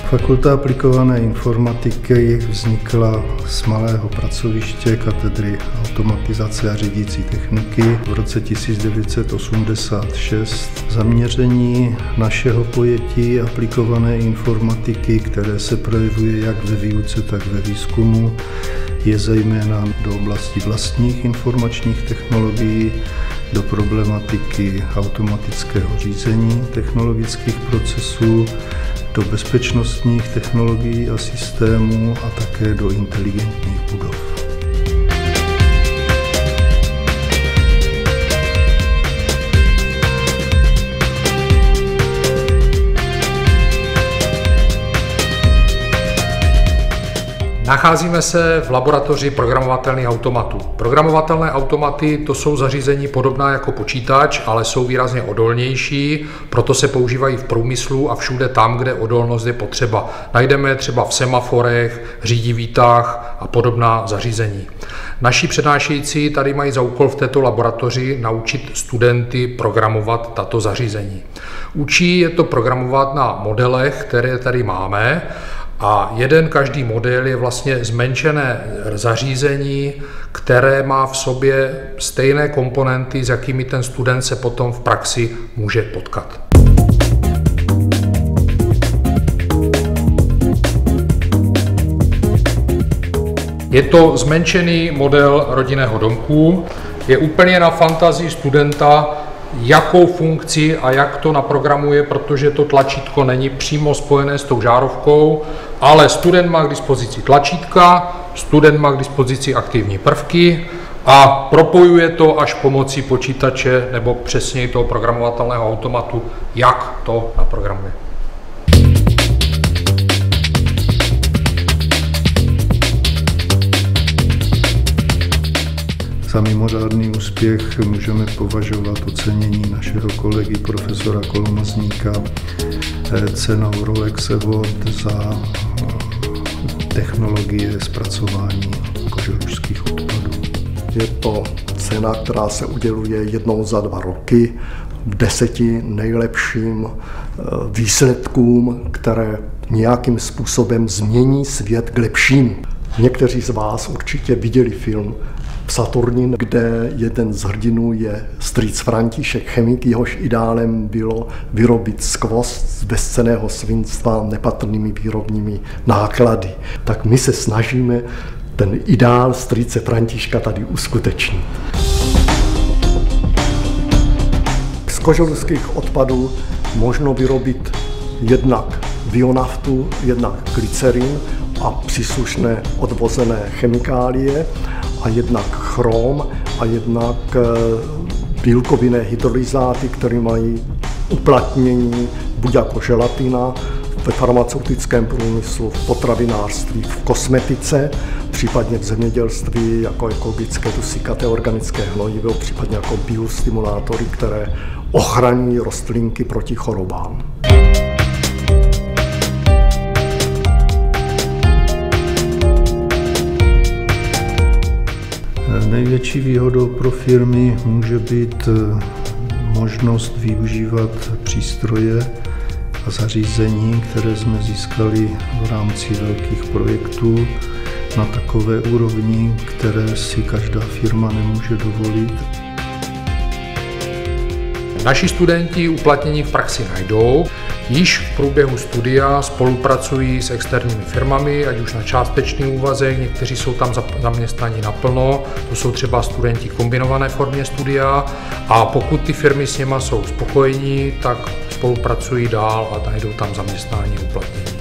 Fakulta aplikované informatiky vznikla z malého pracoviště katedry automatizace a řídící techniky v roce 1986. Zaměření našeho pojetí aplikované informatiky, které se projevuje jak ve výuce, tak ve výzkumu, je zejména do oblasti vlastních informačních technologií, do problematiky automatického řízení technologických procesů, do bezpečnostních technologií a systémů a také do inteligentních budov. Nacházíme se v laboratoři programovatelných automatů. Programovatelné automaty to jsou zařízení podobná jako počítač, ale jsou výrazně odolnější, proto se používají v průmyslu a všude tam, kde odolnost je potřeba. Najdeme je třeba v semaforech, řídivítách a podobná zařízení. Naši přednášející tady mají za úkol v této laboratoři naučit studenty programovat tato zařízení. Učí je to programovat na modelech, které tady máme, a každý model je vlastně zmenšené zařízení, které má v sobě stejné komponenty, s jakými ten student se potom v praxi může potkat. Je to zmenšený model rodinného domku, je úplně na fantazii studenta, jakou funkci a jak to naprogramuje, protože to tlačítko není přímo spojené s tou žárovkou, ale student má k dispozici tlačítka, student má k dispozici aktivní prvky a propojuje to až pomocí počítače nebo přesněji toho programovatelného automatu, jak to naprogramuje. Za mimořádný úspěch můžeme považovat ocenění našeho kolegy profesora Kolomazníka cenou Rolex Award za technologie zpracování koželužských odpadů. Je to cena, která se uděluje jednou za 2 roky v 10 nejlepším výsledkům, které nějakým způsobem změní svět k lepšímu. Někteří z vás určitě viděli film Saturnin, kde jeden z hrdinů je strýc František, chemik, jehož ideálem bylo vyrobit skvost z bezcenného svinstva nepatrnými výrobními náklady. Tak my se snažíme ten ideál strýce Františka tady uskutečnit. Z koželužských odpadů možno vyrobit jednak bionaftu, jednak glycerin a příslušné odvozené chemikálie, a jednak chrom a jednak bílkovinné hydrolyzáty, které mají uplatnění buď jako želatina ve farmaceutickém průmyslu, v potravinářství, v kosmetice, případně v zemědělství jako ekologické dusíkaté organické hnojivo, případně jako biostimulátory, které ochraňují rostlinky proti chorobám. Největší výhodou pro firmy může být možnost využívat přístroje a zařízení, které jsme získali v rámci velkých projektů na takové úrovni, které si každá firma nemůže dovolit. Naši studenti uplatnění v praxi najdou. Již v průběhu studia spolupracují s externími firmami, ať už na částečný úvazek, někteří jsou tam zaměstnaní naplno, to jsou třeba studenti kombinované formě studia, a pokud ty firmy s nimi jsou spokojení, tak spolupracují dál a najdou tam zaměstnání uplatnění.